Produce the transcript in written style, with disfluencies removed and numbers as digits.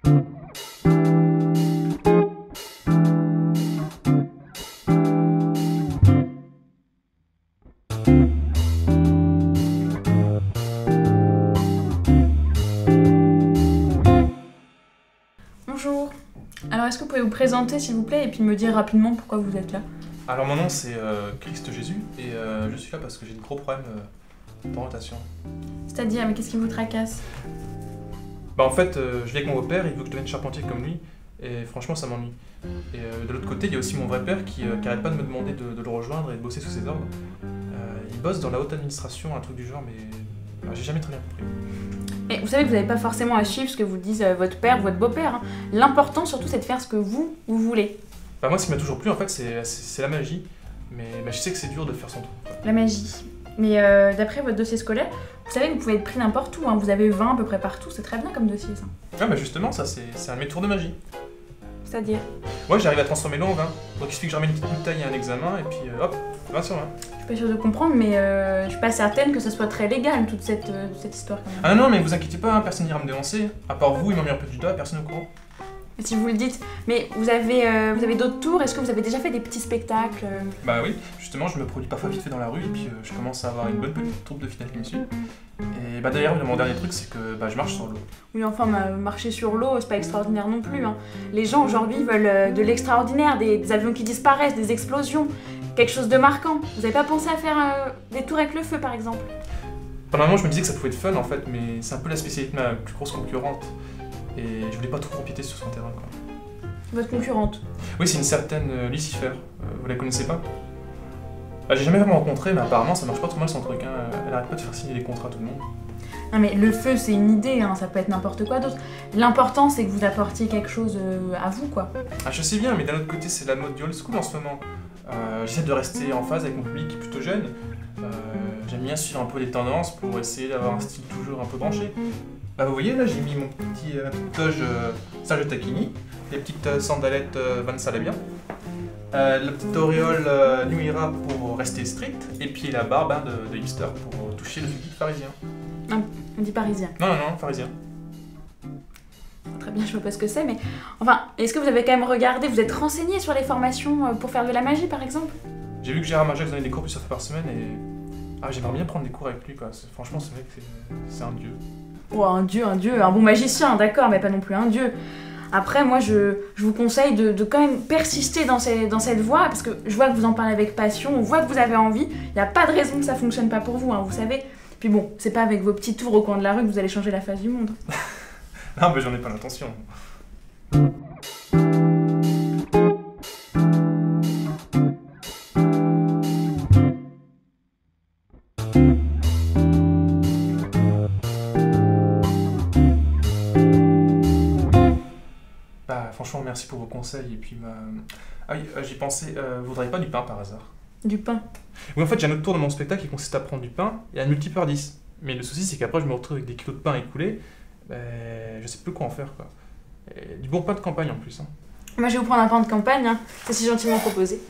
Bonjour. Alors est-ce que vous pouvez vous présenter s'il vous plaît et puis me dire rapidement pourquoi vous êtes là? Alors mon nom c'est Christ Jésus et je suis là parce que j'ai de gros problèmes d'orientation. C'est-à-dire, mais qu'est-ce qui vous tracasse? Bah en fait, je vis avec mon beau-père, il veut que je devienne charpentier comme lui et franchement ça m'ennuie. Et de l'autre côté, il y a aussi mon vrai père qui arrête pas de me demander de le rejoindre et de bosser sous ses ordres. Il bosse dans la haute administration, un truc du genre, mais j'ai jamais très bien compris. Mais vous savez que vous n'avez pas forcément à suivre ce que vous disent votre père, votre beau-père. Hein. L'important surtout c'est de faire ce que vous voulez. Bah moi ce qui m'a toujours plu en fait c'est la magie, mais je sais que c'est dur de faire son truc. La magie. Mais d'après votre dossier scolaire, vous savez que vous pouvez être pris n'importe où, hein. Vous avez 20 à peu près partout, c'est très bien comme dossier ça. Ah bah justement ça c'est un de mes tours de magie. C'est-à-dire? Moi j'arrive à transformer l'eau en vin, donc il suffit que je ramène une petite bouteille à un examen et puis hop, 20 sur 20. Je suis pas sûre de comprendre, mais je suis pas certaine que ça soit très légal toute cette histoire quand même. Ah non mais vous inquiétez pas, hein, personne n'ira me dénoncer, à part vous il m'a mis un peu du doigt, personne au courant. Si vous le dites, mais vous avez d'autres tours, est-ce que vous avez déjà fait des petits spectacles? Bah oui, justement je me produis parfois vite fait dans la rue et puis je commence à avoir une bonne petite troupe de fidèles qui me suivent. Et bah d'ailleurs mon dernier truc c'est que je marche sur l'eau. Oui enfin marcher sur l'eau c'est pas extraordinaire non plus. Hein. Les gens aujourd'hui veulent de l'extraordinaire, des avions qui disparaissent, des explosions, quelque chose de marquant. Vous avez pas pensé à faire des tours avec le feu par exemple? Pendant un moment je me disais que ça pouvait être fun en fait, mais c'est un peu la spécialité de ma plus grosse concurrente. Et je voulais pas trop empiéter sur son terrain quoi. Votre concurrente? Oui, c'est une certaine Lucifer, vous la connaissez pas? Bah, j'ai jamais vraiment rencontré, mais apparemment ça marche pas trop mal son truc, hein. Elle arrête pas de faire signer des contrats à tout le monde. Non mais le feu c'est une idée, hein. Ça peut être n'importe quoi d'autre. L'important c'est que vous apportiez quelque chose à vous quoi. Ah je sais bien, mais d'un autre côté c'est la mode du old school en ce moment. J'essaie de rester en phase avec mon public qui est plutôt jeune. J'aime bien suivre un peu les tendances pour essayer d'avoir un style toujours un peu branché. Bah vous voyez là j'ai mis ma petite toge Sergio Tacchini, les petites sandalettes Van Salabia, la petite auréole New Era pour rester strict, et puis la barbe hein, de hipster pour toucher le public parisien. Ah, on dit parisien. Non, parisien. Très bien, je vois pas ce que c'est, mais... Enfin, est-ce que vous avez quand même regardé, vous êtes renseigné sur les formations pour faire de la magie par exemple? J'ai vu que Gérard Marjac donnait des cours plusieurs fois par semaine et... Ah j'aimerais bien prendre des cours avec lui quoi, franchement c'est vrai que c'est un dieu. Oh, un dieu, un bon magicien, d'accord, mais pas non plus un dieu. Après, moi, je vous conseille de quand même persister dans cette voie, parce que je vois que vous en parlez avec passion, on voit que vous avez envie, il n'y a pas de raison que ça fonctionne pas pour vous, hein, vous savez. Puis bon, c'est pas avec vos petits tours au coin de la rue que vous allez changer la face du monde. Non, mais j'en ai pas l'intention. Bah, franchement, merci pour vos conseils. Et puis, ah oui, j'y pensais, vous voudriez pas du pain par hasard? Du pain? Oui, en fait, j'ai un autre tour de mon spectacle qui consiste à prendre du pain et à le multiplier par 10. Mais le souci, c'est qu'après, je me retrouve avec des kilos de pain écoulés. Je sais plus quoi en faire, quoi. Et du bon pain de campagne en plus. Hein. Moi, je vais vous prendre un pain de campagne, hein. C'est si gentiment proposé.